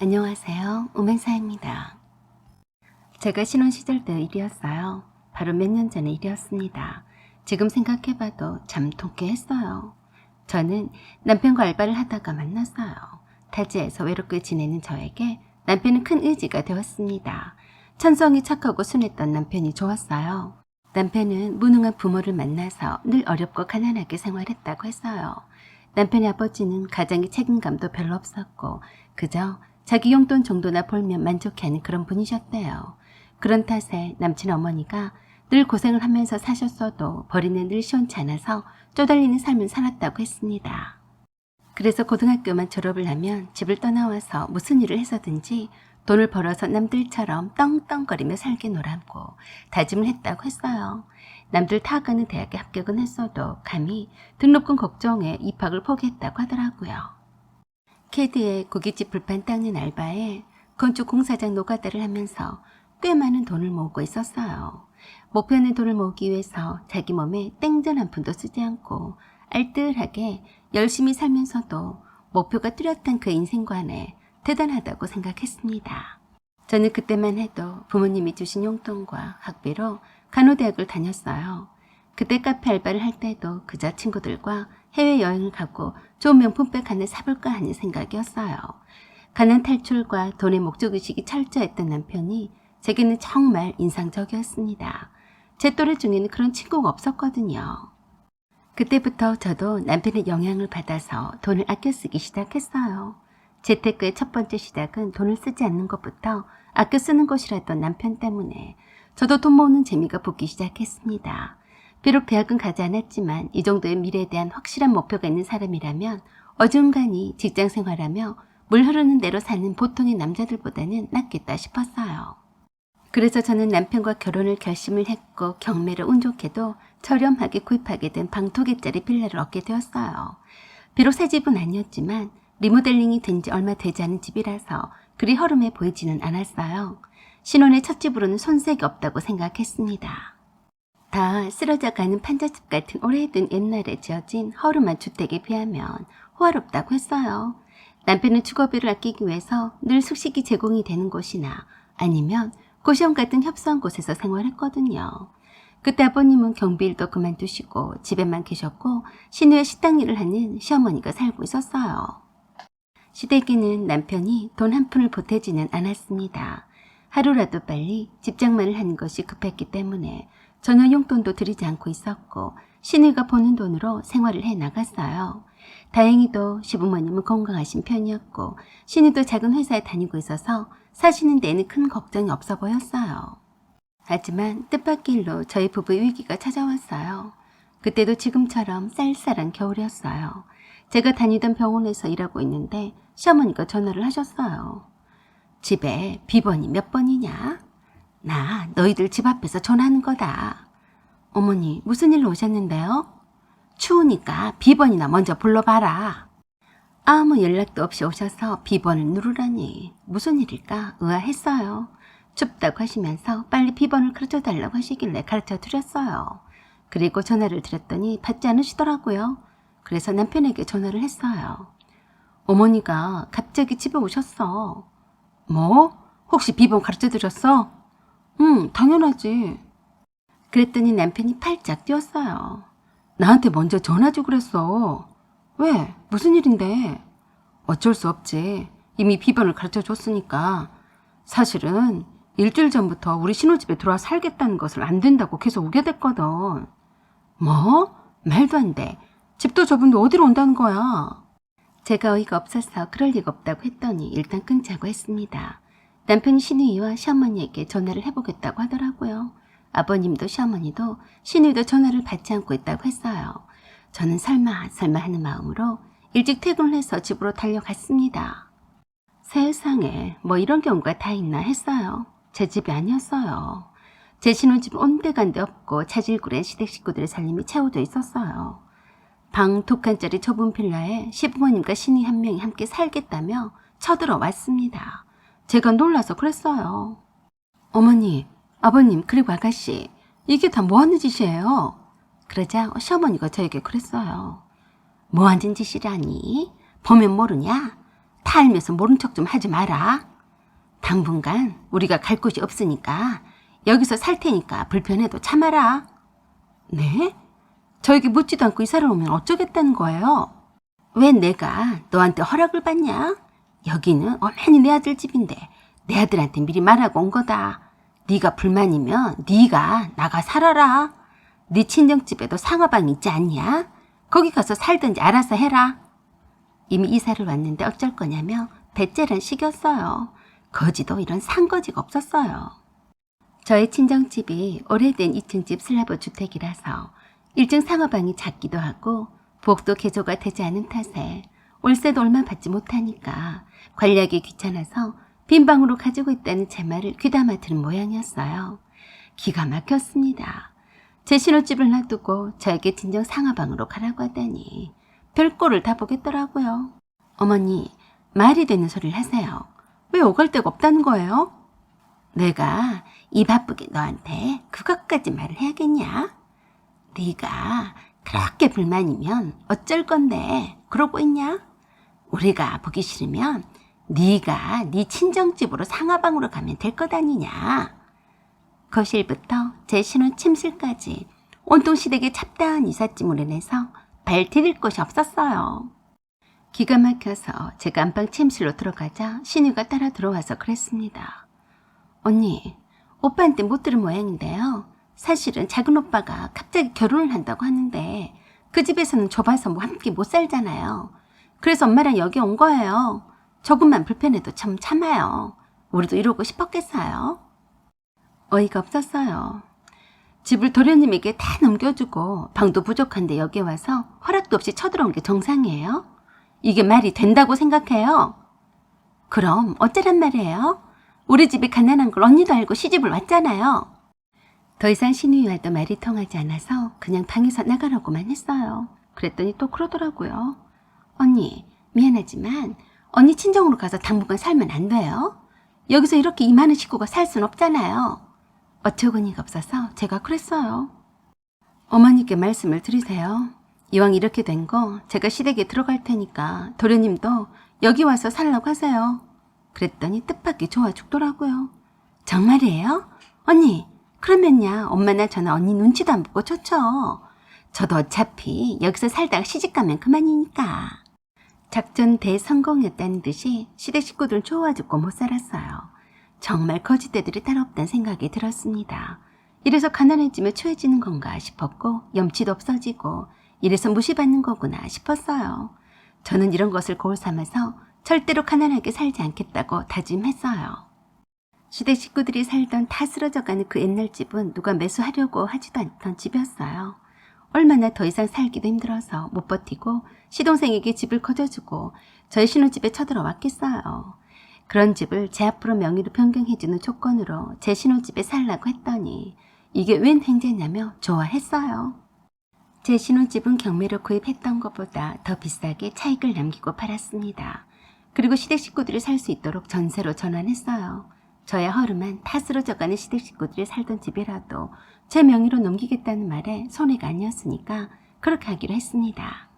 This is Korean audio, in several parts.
안녕하세요. 오멘사입니다. 제가 신혼 시절 때 일이었어요. 바로 몇 년 전의 일이었습니다. 지금 생각해봐도 참 통쾌했어요. 저는 남편과 알바를 하다가 만났어요. 타지에서 외롭게 지내는 저에게 남편은 큰 의지가 되었습니다. 천성이 착하고 순했던 남편이 좋았어요. 남편은 무능한 부모를 만나서 늘 어렵고 가난하게 생활했다고 했어요. 남편의 아버지는 가장의 책임감도 별로 없었고 그저 자기 용돈 정도나 벌면 만족해하는 그런 분이셨대요. 그런 탓에 남친 어머니가 늘 고생을 하면서 사셨어도 벌이는 늘 시원치 않아서 쪼달리는 삶을 살았다고 했습니다. 그래서 고등학교만 졸업을 하면 집을 떠나와서 무슨 일을 해서든지 돈을 벌어서 남들처럼 떵떵거리며 살게 노라고 다짐을 했다고 했어요. 남들 다 가는 대학에 합격은 했어도 감히 등록금 걱정에 입학을 포기했다고 하더라고요. 캐디의 고깃집 불판 닦는 알바에 건축 공사장 노가다를 하면서 꽤 많은 돈을 모으고 있었어요. 목표는 돈을 모으기 위해서 자기 몸에 땡전 한 푼도 쓰지 않고 알뜰하게 열심히 살면서도 목표가 뚜렷한 그 인생관에 대단하다고 생각했습니다. 저는 그때만 해도 부모님이 주신 용돈과 학비로 간호대학을 다녔어요. 그때 카페 알바를 할 때도 그저 친구들과 해외여행을 가고 좋은 명품백 하나 사볼까 하는 생각이었어요. 가난 탈출과 돈의 목적의식이 철저했던 남편이 제게는 정말 인상적이었습니다. 제 또래 중에는 그런 친구가 없었거든요. 그때부터 저도 남편의 영향을 받아서 돈을 아껴 쓰기 시작했어요. 재테크의 첫 번째 시작은 돈을 쓰지 않는 것부터 아껴 쓰는 것이라던 남편 때문에 저도 돈 모으는 재미가 붙기 시작했습니다. 비록 대학은 가지 않았지만 이 정도의 미래에 대한 확실한 목표가 있는 사람이라면 어중간히 직장 생활하며 물 흐르는 대로 사는 보통의 남자들보다는 낫겠다 싶었어요. 그래서 저는 남편과 결혼을 결심을 했고 경매를 운 좋게도 저렴하게 구입하게 된 방 2개짜리 빌라를 얻게 되었어요. 비록 새 집은 아니었지만 리모델링이 된 지 얼마 되지 않은 집이라서 그리 허름해 보이지는 않았어요. 신혼의 첫 집으로는 손색이 없다고 생각했습니다. 다 쓰러져가는 판잣집 같은 오래된 옛날에 지어진 허름한 주택에 비하면 호화롭다고 했어요. 남편은 주거비를 아끼기 위해서 늘 숙식이 제공이 되는 곳이나 아니면 고시원 같은 협소한 곳에서 생활했거든요. 그때 아버님은 경비일도 그만두시고 집에만 계셨고 시누의 식당 일을 하는 시어머니가 살고 있었어요. 시댁에는 남편이 돈 한 푼을 보태지는 않았습니다. 하루라도 빨리 집장만을 하는 것이 급했기 때문에 전혀 용돈도 드리지 않고 있었고 시누이가 버는 돈으로 생활을 해나갔어요. 다행히도 시부모님은 건강하신 편이었고 시누이도 작은 회사에 다니고 있어서 사시는 데에는 큰 걱정이 없어 보였어요. 하지만 뜻밖의 일로 저희 부부의 위기가 찾아왔어요. 그때도 지금처럼 쌀쌀한 겨울이었어요. 제가 다니던 병원에서 일하고 있는데 시어머니가 전화를 하셨어요. 집에 비번이 몇 번이냐? 나 너희들 집 앞에서 전화하는 거다. 어머니 무슨 일로 오셨는데요? 추우니까 비번이나 먼저 불러봐라. 아무 연락도 없이 오셔서 비번을 누르라니 무슨 일일까 의아했어요. 춥다고 하시면서 빨리 비번을 가르쳐달라고 하시길래 가르쳐드렸어요. 그리고 전화를 드렸더니 받지 않으시더라고요. 그래서 남편에게 전화를 했어요. 어머니가 갑자기 집에 오셨어. 뭐? 혹시 비번 가르쳐드렸어? 응, 당연하지. 그랬더니 남편이 팔짝 뛰었어요. 나한테 먼저 전화 주 그랬어. 왜? 무슨 일인데? 어쩔 수 없지. 이미 비번을 가르쳐줬으니까. 사실은 일주일 전부터 우리 신혼집에 들어와 살겠다는 것을 안 된다고 계속 우겨댔거든. 뭐? 말도 안 돼. 집도 좁은데 어디로 온다는 거야? 제가 어이가 없어서 그럴 리가 없다고 했더니 일단 끊자고 했습니다. 남편이 시누이와 시어머니에게 전화를 해보겠다고 하더라고요. 아버님도 시어머니도 시누이도 전화를 받지 않고 있다고 했어요. 저는 설마 하는 마음으로 일찍 퇴근을 해서 집으로 달려갔습니다. 세상에 뭐 이런 경우가 다 있나 했어요. 제 집이 아니었어요. 제 신혼집은 온데간데 없고 차질구레 시댁 식구들의 살림이 채워져 있었어요. 방 2칸짜리 좁은 빌라에 시부모님과 시누이 한 명이 함께 살겠다며 쳐들어왔습니다. 제가 놀라서 그랬어요. 어머니, 아버님, 그리고 아가씨, 이게 다 뭐하는 짓이에요? 그러자 시어머니가 저에게 그랬어요. 뭐하는 짓이라니? 보면 모르냐? 다 알면서 모른 척 좀 하지 마라. 당분간 우리가 갈 곳이 없으니까 여기서 살 테니까 불편해도 참아라. 네? 저에게 묻지도 않고 이사를 오면 어쩌겠다는 거예요? 왜 내가 너한테 허락을 받냐? 여기는 어머니 내 아들 집인데 내 아들한테 미리 말하고 온 거다. 네가 불만이면 네가 나가 살아라. 네 친정집에도 상하방 있지 않냐? 거기 가서 살든지 알아서 해라. 이미 이사를 왔는데 어쩔 거냐며 대째란 식이었어요. 거지도 이런 산거지가 없었어요. 저의 친정집이 오래된 2층집 슬라브 주택이라서 1층 상하방이 작기도 하고 부엌도 개조가 되지 않은 탓에 월세도 얼마 받지 못하니까 관리하기 귀찮아서 빈 방으로 가지고 있다는 제 말을 귀담아 들은 모양이었어요. 기가 막혔습니다. 제 신혼집을 놔두고 저에게 진정 상하방으로 가라고 하다니 별꼴을 다 보겠더라고요. 어머니, 말이 되는 소리를 하세요. 왜 오갈 데가 없다는 거예요? 내가 이 바쁘게 너한테 그것까지 말을 해야겠냐? 네가 그렇게 불만이면 어쩔 건데 그러고 있냐? 우리가 보기 싫으면 네가 네 친정집으로 상하방으로 가면 될 것 아니냐? 거실부터 제 신혼 침실까지 온통 시댁의 잡다한 이삿짐을 해내서 발 디딜 곳이 없었어요. 기가 막혀서 제가 안방 침실로 들어가자 신우가 따라 들어와서 그랬습니다. 언니, 오빠한테 못 들은 모양인데요. 사실은 작은 오빠가 갑자기 결혼을 한다고 하는데 그 집에서는 좁아서 뭐 함께 못 살잖아요. 그래서 엄마랑 여기 온 거예요. 조금만 불편해도 참 참아요. 우리도 이러고 싶었겠어요. 어이가 없었어요. 집을 도련님에게 다 넘겨주고 방도 부족한데 여기 와서 허락도 없이 쳐들어온 게 정상이에요? 이게 말이 된다고 생각해요? 그럼 어쩌란 말이에요? 우리 집이 가난한 걸 언니도 알고 시집을 왔잖아요. 더 이상 신우이와도 말이 통하지 않아서 그냥 방에서 나가라고만 했어요. 그랬더니 또 그러더라고요. 언니, 미안하지만 언니 친정으로 가서 당분간 살면 안 돼요? 여기서 이렇게 이 많은 식구가 살 순 없잖아요. 어처구니가 없어서 제가 그랬어요. 어머니께 말씀을 드리세요. 이왕 이렇게 된 거 제가 시댁에 들어갈 테니까 도련님도 여기 와서 살라고 하세요. 그랬더니 뜻밖의 좋아 죽더라고요. 정말이에요? 언니, 그러면야 엄마나 저나 언니 눈치도 안 보고 좋죠. 저도 어차피 여기서 살다가 시집가면 그만이니까. 작전 대성공이었다는 듯이 시댁 식구들은 좋아 죽고 못 살았어요. 정말 거짓대들이 따로 없다는 생각이 들었습니다. 이래서 가난해지면 추해지는 건가 싶었고 염치도 없어지고 이래서 무시받는 거구나 싶었어요. 저는 이런 것을 거울 삼아서 절대로 가난하게 살지 않겠다고 다짐했어요. 시댁 식구들이 살던 다 쓰러져가는 그 옛날 집은 누가 매수하려고 하지도 않던 집이었어요. 얼마나 더 이상 살기도 힘들어서 못 버티고 시동생에게 집을 거저주고 저희 신혼집에 쳐들어왔겠어요. 그런 집을 제 앞으로 명의로 변경해주는 조건으로 제 신혼집에 살라고 했더니 이게 웬 횡재냐며 좋아했어요. 제 신혼집은 경매로 구입했던 것보다 더 비싸게 차익을 남기고 팔았습니다. 그리고 시댁 식구들이 살 수 있도록 전세로 전환했어요. 저야 허름한 다 쓰러져가는 시댁 식구들이 살던 집이라도 제 명의로 넘기겠다는 말에 손해가 아니었으니까 그렇게 하기로 했습니다.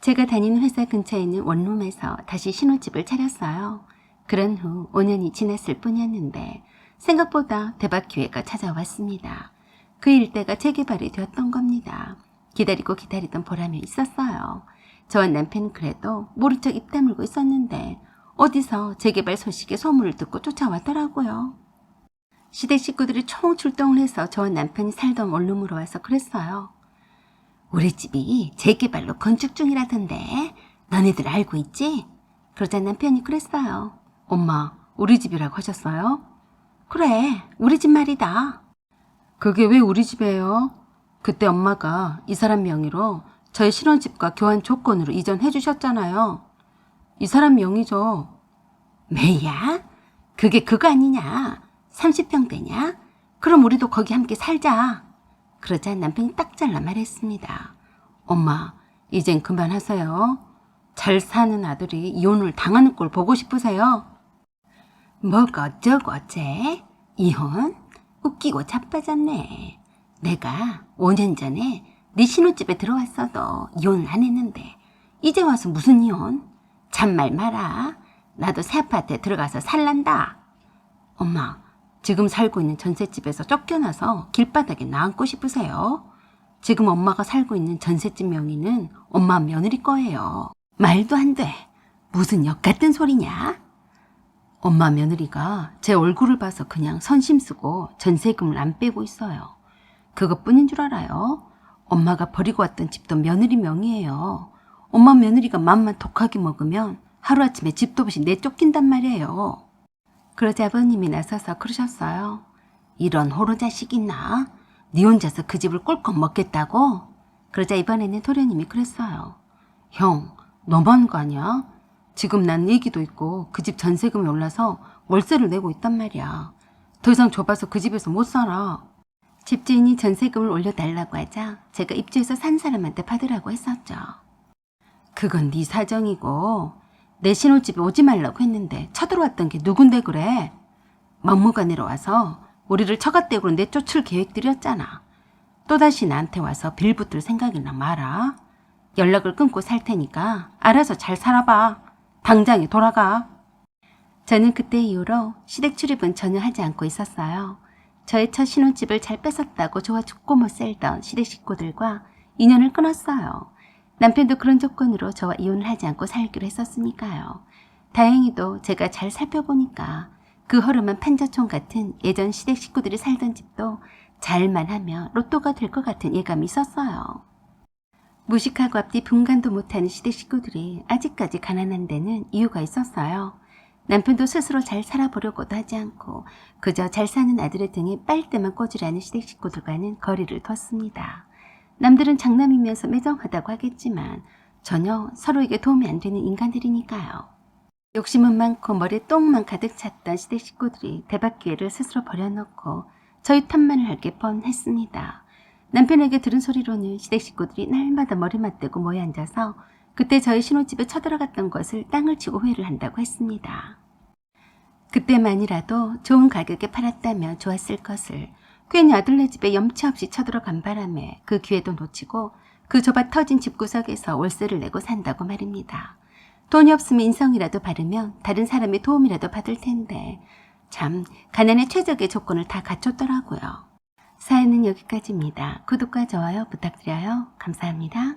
제가 다니는 회사 근처에 있는 원룸에서 다시 신혼집을 차렸어요. 그런 후 5년이 지났을 뿐이었는데 생각보다 대박 기회가 찾아왔습니다. 그 일대가 재개발이 되었던 겁니다. 기다리고 기다리던 보람이 있었어요. 저와 남편은 그래도 모른 척 입 다물고 있었는데 어디서 재개발 소식에 소문을 듣고 쫓아왔더라고요. 시댁 식구들이 총 출동을 해서 저와 남편이 살던 원룸으로 와서 그랬어요. 우리 집이 재개발로 건축 중이라던데 너네들 알고 있지? 그러자 남편이 그랬어요. 엄마, 우리 집이라고 하셨어요? 그래, 우리 집 말이다. 그게 왜 우리 집이에요? 그때 엄마가 이 사람 명의로 저희 신혼집과 교환 조건으로 이전해 주셨잖아요. 이 사람 명의죠. 매야? 그게 그거 아니냐? 30평대냐? 그럼 우리도 거기 함께 살자. 그러자 남편이 딱 잘라 말했습니다. 엄마, 이젠 그만하세요. 잘 사는 아들이 이혼을 당하는 꼴 보고 싶으세요? 뭐가 어쩌고 어째? 이혼? 웃기고 자빠졌네. 내가 5년 전에 네 신혼집에 들어왔어도 이혼을 안 했는데 이제 와서 무슨 이혼? 잔말 마라. 나도 새 아파트에 들어가서 살란다. 엄마, 지금 살고 있는 전셋집에서 쫓겨나서 길바닥에 나앉고 싶으세요? 지금 엄마가 살고 있는 전셋집 명의는 엄마 며느리 거예요. 말도 안 돼. 무슨 역 같은 소리냐? 엄마 며느리가 제 얼굴을 봐서 그냥 선심 쓰고 전세금을 안 빼고 있어요. 그것뿐인 줄 알아요? 엄마가 버리고 왔던 집도 며느리 명의예요. 엄마 며느리가 맘만 독하게 먹으면 하루아침에 집도 없이 내쫓긴단 말이에요. 그러자 아버님이 나서서 그러셨어요. 이런 호로 자식 있나? 네 혼자서 그 집을 꿀꺽 먹겠다고? 그러자 이번에는 도련님이 그랬어요. 형, 너무한 거 아니야? 지금 난 애기도 있고 그 집 전세금이 올라서 월세를 내고 있단 말이야. 더 이상 좁아서 그 집에서 못 살아. 집주인이 전세금을 올려달라고 하자 제가 입주해서 산 사람한테 받으라고 했었죠. 그건 네 사정이고 내 신혼집에 오지 말라고 했는데 쳐들어왔던 게 누군데 그래? 막무가내로 와서 우리를 처갓댁으로 내쫓을 계획들이었잖아. 또다시 나한테 와서 빌붙을 생각이나 마라. 연락을 끊고 살 테니까 알아서 잘 살아봐. 당장에 돌아가. 저는 그때 이후로 시댁 출입은 전혀 하지 않고 있었어요. 저의 첫 신혼집을 잘 뺏었다고 좋아 죽고 못 살던 시댁 식구들과 인연을 끊었어요. 남편도 그런 조건으로 저와 이혼을 하지 않고 살기로 했었으니까요. 다행히도 제가 잘 살펴보니까 그 허름한 판자촌 같은 예전 시댁 식구들이 살던 집도 잘만 하면 로또가 될 것 같은 예감이 있었어요. 무식하고 앞뒤 분간도 못하는 시댁 식구들이 아직까지 가난한 데는 이유가 있었어요. 남편도 스스로 잘 살아보려고도 하지 않고 그저 잘 사는 아들의 등에 빨대만 꽂으라는 시댁 식구들과는 거리를 뒀습니다. 남들은 장남이면서 매정하다고 하겠지만 전혀 서로에게 도움이 안 되는 인간들이니까요. 욕심은 많고 머리에 똥만 가득 찼던 시댁 식구들이 대박 기회를 스스로 버려놓고 저희 탓만을 할 게 뻔했습니다. 남편에게 들은 소리로는 시댁 식구들이 날마다 머리만 떼고 모여 앉아서 그때 저희 신혼집에 쳐들어갔던 것을 땅을 치고 후회를 한다고 했습니다. 그때만이라도 좋은 가격에 팔았다면 좋았을 것을 괜히 아들네 집에 염치 없이 쳐들어간 바람에 그 기회도 놓치고 그 좁아 터진 집구석에서 월세를 내고 산다고 말입니다. 돈이 없으면 인성이라도 바르면 다른 사람의 도움이라도 받을 텐데 참 가난의 최적의 조건을 다 갖췄더라고요. 사연은 여기까지입니다. 구독과 좋아요 부탁드려요. 감사합니다.